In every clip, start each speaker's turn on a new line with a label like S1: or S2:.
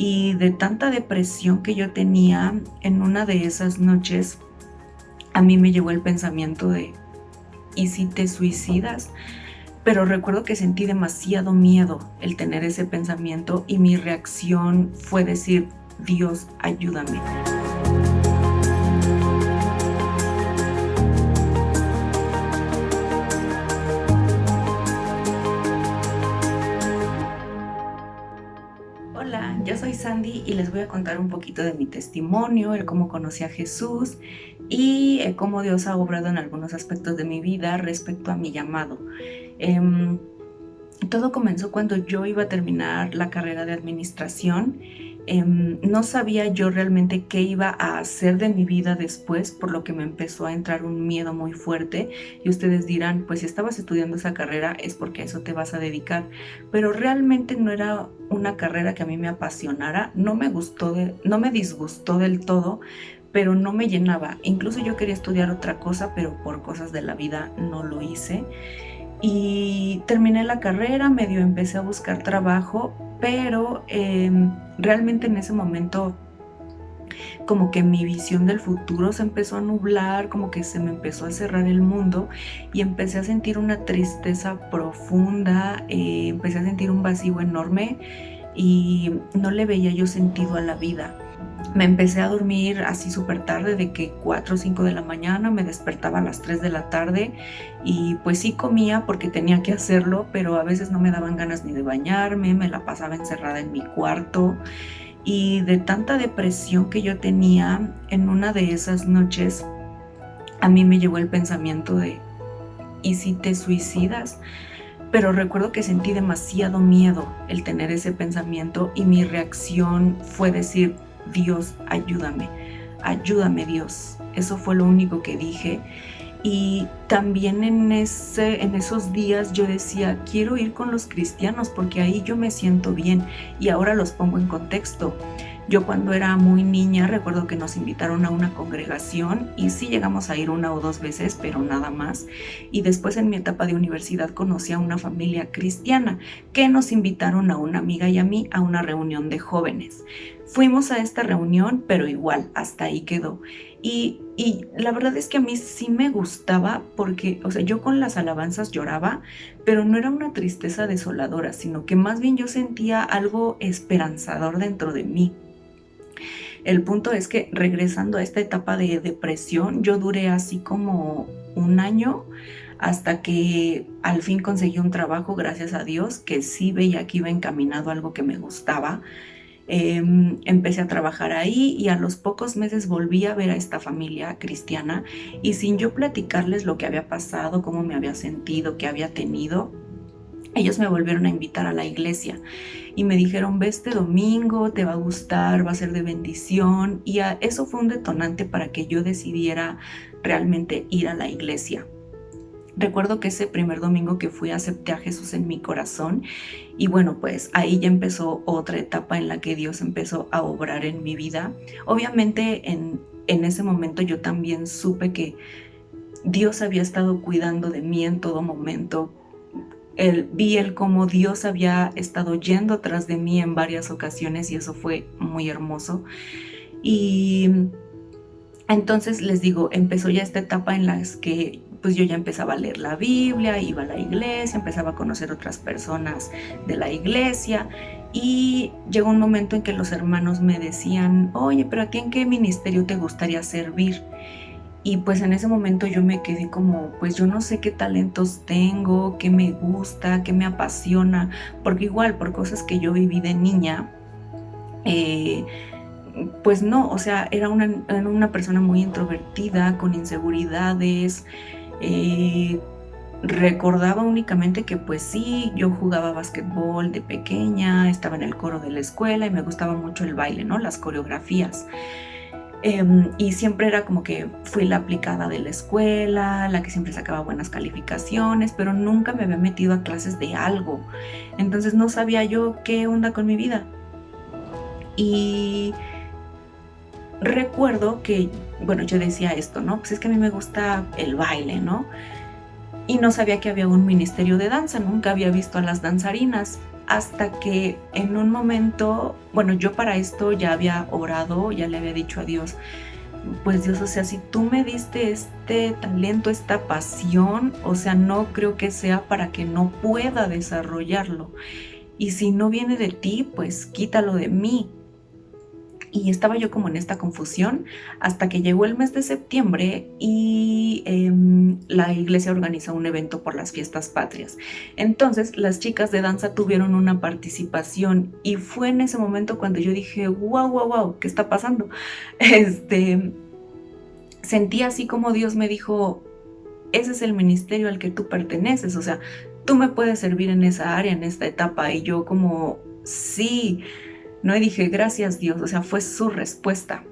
S1: Y de tanta depresión que yo tenía, en una de esas noches, a mí me llegó el pensamiento de, ¿y si te suicidas? Pero recuerdo que sentí demasiado miedo el tener ese pensamiento y mi reacción fue decir, Dios, ayúdame. Hola, yo soy Sandy y les voy a contar un poquito de mi testimonio, el cómo conocí a Jesús y cómo Dios ha obrado en algunos aspectos de mi vida respecto a mi llamado. Em, Todo comenzó cuando yo iba a terminar la carrera de administración. No sabía yo realmente qué iba a hacer de mi vida después, por lo que me empezó a entrar un miedo muy fuerte. Y ustedes dirán, pues si estabas estudiando esa carrera es porque a eso te vas a dedicar. Pero realmente no era una carrera que a mí me apasionara, no me gustó, no me disgustó del todo, pero no me llenaba. Incluso yo quería estudiar otra cosa, pero por cosas de la vida no lo hice. Y terminé la carrera, medio empecé a buscar trabajo, pero realmente en ese momento como que mi visión del futuro se empezó a nublar, como que se me empezó a cerrar el mundo y empecé a sentir una tristeza profunda, empecé a sentir un vacío enorme y no le veía yo sentido a la vida. Me empecé a dormir así súper tarde, de que 4 o 5 de la mañana, me despertaba a las 3 de la tarde y pues sí comía porque tenía que hacerlo, pero a veces no me daban ganas ni de bañarme, me la pasaba encerrada en mi cuarto y de tanta depresión que yo tenía, en una de esas noches a mí me llegó el pensamiento de, ¿y si te suicidas? Pero recuerdo que sentí demasiado miedo el tener ese pensamiento y mi reacción fue decir, Dios, ayúdame, ayúdame Dios. Eso fue lo único que dije. Y también en esos días yo decía, quiero ir con los cristianos porque ahí yo me siento bien. Y ahora los pongo en contexto. Yo cuando era muy niña recuerdo que nos invitaron a una congregación y sí llegamos a ir 1 o 2 veces, pero nada más. Y después en mi etapa de universidad conocí a una familia cristiana que nos invitaron a una amiga y a mí a una reunión de jóvenes. Fuimos a esta reunión, pero igual, hasta ahí quedó. Y la verdad es que a mí sí me gustaba porque, o sea, yo con las alabanzas lloraba, pero no era una tristeza desoladora, sino que más bien yo sentía algo esperanzador dentro de mí. El punto es que regresando a esta etapa de depresión, yo duré así como 1 año hasta que al fin conseguí un trabajo, gracias a Dios, que sí veía que iba encaminado a algo que me gustaba. Empecé a trabajar ahí y a los pocos meses volví a ver a esta familia cristiana y sin yo platicarles lo que había pasado, cómo me había sentido, qué había tenido, ellos me volvieron a invitar a la iglesia y me dijeron, ve este domingo, te va a gustar, va a ser de bendición y eso fue un detonante para que yo decidiera realmente ir a la iglesia. Recuerdo que ese primer domingo que fui acepté a Jesús en mi corazón y bueno, pues ahí ya empezó otra etapa en la que Dios empezó a obrar en mi vida. Obviamente en ese momento yo también supe que Dios había estado cuidando de mí en todo momento. Vi cómo Dios había estado yendo tras de mí en varias ocasiones y eso fue muy hermoso. Y entonces les digo, empezó ya esta etapa en la que pues yo ya empezaba a leer la Biblia, iba a la iglesia, empezaba a conocer otras personas de la iglesia y llegó un momento en que los hermanos me decían, oye, pero ¿a ti en qué ministerio te gustaría servir? Y pues en ese momento yo me quedé como, pues yo no sé qué talentos tengo, qué me gusta, qué me apasiona, porque igual por cosas que yo viví de niña, pues no, o sea, era una persona muy introvertida, con inseguridades. Recordaba únicamente que pues sí, yo jugaba básquetbol de pequeña, estaba en el coro de la escuela y me gustaba mucho el baile, ¿no? Las coreografías. Y siempre era como que fui la aplicada de la escuela, la que siempre sacaba buenas calificaciones, pero nunca me había metido a clases de algo. Entonces no sabía yo qué onda con mi vida. Y recuerdo que, bueno, yo decía esto, ¿no? Pues es que a mí me gusta el baile, ¿no? Y no sabía que había un ministerio de danza, nunca había visto a las danzarinas. hasta que en un momento, bueno, yo para esto ya había orado, ya le había dicho a Dios, pues Dios, o sea, si tú me diste este talento, esta pasión, o sea, no creo que sea para que no pueda desarrollarlo. Y si no viene de ti, pues quítalo de mí. Y estaba yo como en esta confusión hasta que llegó el mes de septiembre y la iglesia organizó un evento por las fiestas patrias. Entonces las chicas de danza tuvieron una participación y fue en ese momento cuando yo dije, wow, wow, wow, ¿qué está pasando? Sentí así como Dios me dijo, ese es el ministerio al que tú perteneces, o sea, tú me puedes servir en esa área, en esta etapa. Y yo como, sí, no, y dije, gracias Dios, o sea, fue su respuesta.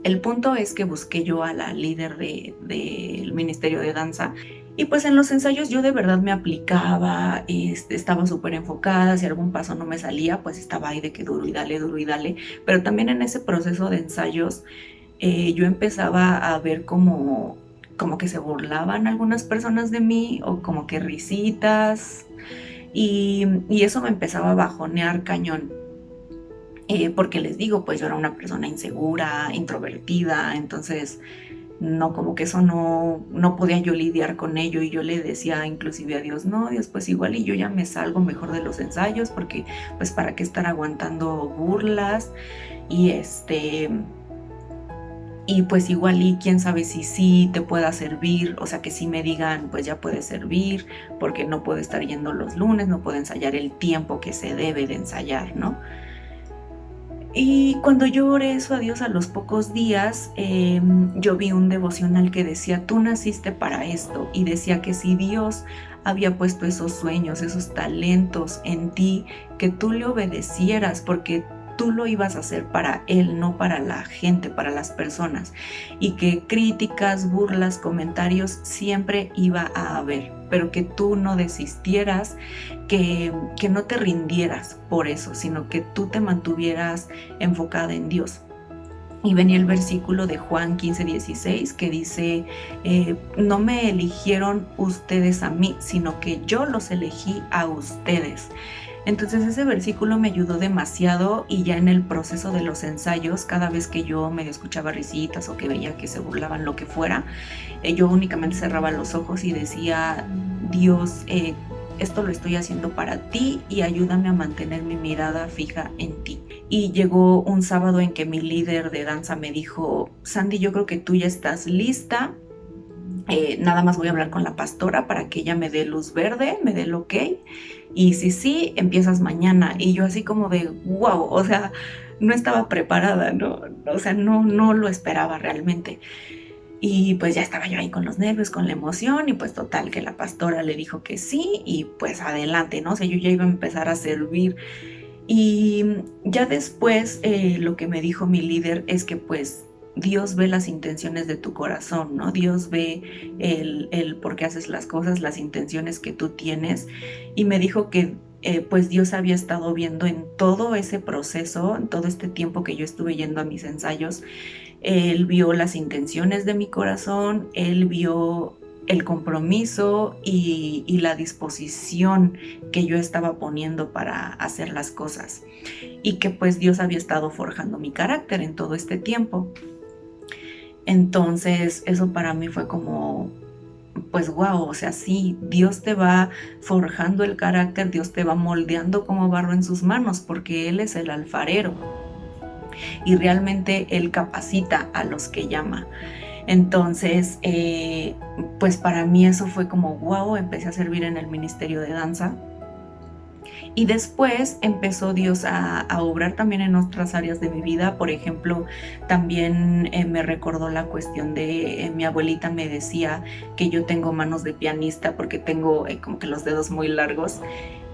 S1: El punto es que busqué yo a la líder del ministerio de danza y pues en los ensayos yo de verdad me aplicaba, estaba súper enfocada, si algún paso no me salía, pues estaba ahí de que duro y dale, pero también en ese proceso de ensayos yo empezaba a ver como que se burlaban algunas personas de mí o como que risitas y eso me empezaba a bajonear cañón. Porque les digo, pues yo era una persona insegura, introvertida, entonces no, como que eso no podía yo lidiar con ello y yo le decía inclusive a Dios, no, Dios, pues igual y yo ya me salgo mejor de los ensayos porque pues para qué estar aguantando burlas y y pues igual y quién sabe si sí te pueda servir, o sea que sí me digan pues ya puede servir porque no puedo estar yendo los lunes, no puedo ensayar el tiempo que se debe de ensayar, ¿no? Y cuando yo oré eso a Dios a los pocos días, yo vi un devocional que decía, tú naciste para esto, y decía que si Dios había puesto esos sueños, esos talentos en ti, que tú le obedecieras, porque tú lo ibas a hacer para Él, no para la gente, para las personas, y que críticas, burlas, comentarios siempre iba a haber, pero que tú no desistieras, que no te rindieras por eso, sino que tú te mantuvieras enfocada en Dios. Y venía el versículo de Juan 15:16 que dice, no me eligieron ustedes a mí, sino que yo los elegí a ustedes. Entonces ese versículo me ayudó demasiado y ya en el proceso de los ensayos, cada vez que yo medio escuchaba risitas o que veía que se burlaban lo que fuera, yo únicamente cerraba los ojos y decía, Dios, esto lo estoy haciendo para ti y ayúdame a mantener mi mirada fija en ti. Y llegó un sábado en que mi líder de danza me dijo, Sandy, yo creo que tú ya estás lista. Nada más voy a hablar con la pastora para que ella me dé luz verde, me dé el ok. Y si sí, empiezas mañana. Y yo así como de, wow, o sea, no estaba preparada, ¿no? O sea, no lo esperaba realmente. Y pues ya estaba yo ahí con los nervios, con la emoción, y pues total que la pastora le dijo que sí, y pues adelante, ¿no? O sea, yo ya iba a empezar a servir. Y ya después lo que me dijo mi líder es que pues Dios ve las intenciones de tu corazón, ¿no? Dios ve el por qué haces las cosas, las intenciones que tú tienes. Y me dijo que pues Dios había estado viendo en todo ese proceso, en todo este tiempo que yo estuve yendo a mis ensayos, Él vio las intenciones de mi corazón, Él vio el compromiso y la disposición que yo estaba poniendo para hacer las cosas y que pues Dios había estado forjando mi carácter en todo este tiempo. Entonces eso para mí fue como, pues wow, o sea, sí, Dios te va forjando el carácter, Dios te va moldeando como barro en sus manos porque Él es el alfarero y realmente Él capacita a los que llama. Entonces, pues para mí eso fue como, wow, empecé a servir en el ministerio de danza. Y después empezó Dios a obrar también en otras áreas de mi vida. Por ejemplo, también me recordó la cuestión de mi abuelita me decía que yo tengo manos de pianista porque tengo como que los dedos muy largos.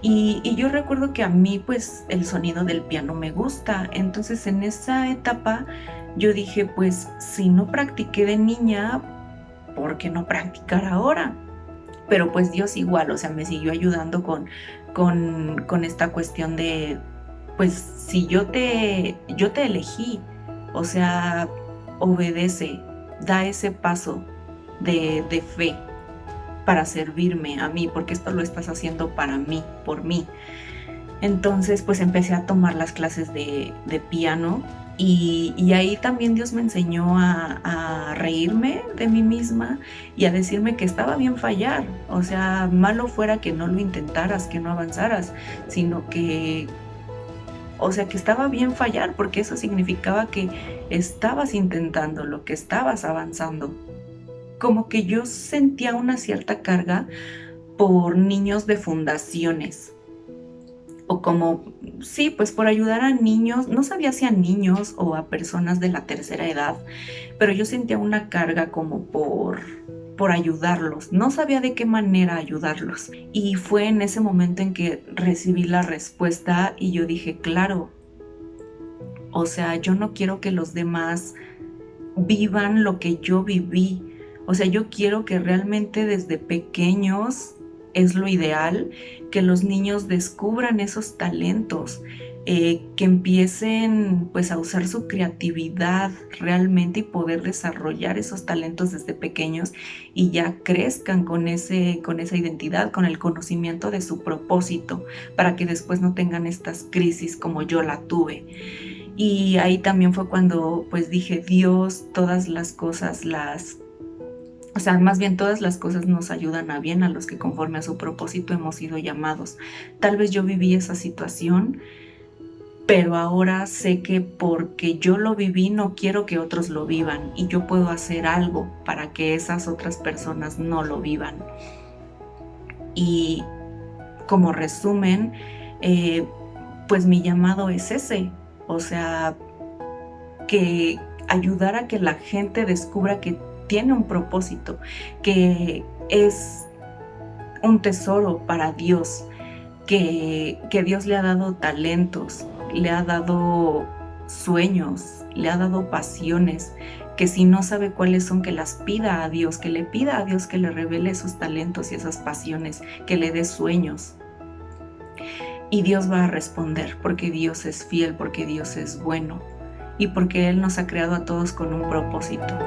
S1: Y yo recuerdo que a mí pues el sonido del piano me gusta. Entonces en esa etapa yo dije pues si no practiqué de niña, ¿por qué no practicar ahora? Pero pues Dios igual, o sea, me siguió ayudando con esta cuestión de, pues si yo te elegí, o sea, obedece, da ese paso de fe para servirme a mí, porque esto lo estás haciendo para mí, por mí. Entonces, pues empecé a tomar las clases de piano y ahí también Dios me enseñó a reírme de mí misma y a decirme que estaba bien fallar. O sea, malo fuera que no lo intentaras, que no avanzaras, sino que, o sea, que estaba bien fallar, porque eso significaba que estabas intentándolo, que estabas avanzando. Como que yo sentía una cierta carga por niños de fundaciones. O como, sí, pues por ayudar a niños, no sabía si a niños o a personas de la tercera edad, pero yo sentía una carga como por ayudarlos. No sabía de qué manera ayudarlos. Y fue en ese momento en que recibí la respuesta y yo dije, claro, o sea, yo no quiero que los demás vivan lo que yo viví. O sea, yo quiero que realmente desde pequeños es lo ideal, que los niños descubran esos talentos, que empiecen pues a usar su creatividad realmente y poder desarrollar esos talentos desde pequeños y ya crezcan con esa identidad, con el conocimiento de su propósito, para que después no tengan estas crisis como yo la tuve. Y ahí también fue cuando pues dije, Dios, todas las cosas o sea, más bien todas las cosas nos ayudan a bien a los que conforme a su propósito hemos sido llamados. Tal vez yo viví esa situación, pero ahora sé que porque yo lo viví no quiero que otros lo vivan y yo puedo hacer algo para que esas otras personas no lo vivan. Y como resumen, pues mi llamado es ese, o sea, que ayudar a que la gente descubra que tiene un propósito, que es un tesoro para Dios, que Dios le ha dado talentos, le ha dado sueños, le ha dado pasiones, que si no sabe cuáles son, que las pida a Dios, que le pida a Dios que le revele esos talentos y esas pasiones, que le dé sueños. Y Dios va a responder, porque Dios es fiel, porque Dios es bueno y porque Él nos ha creado a todos con un propósito.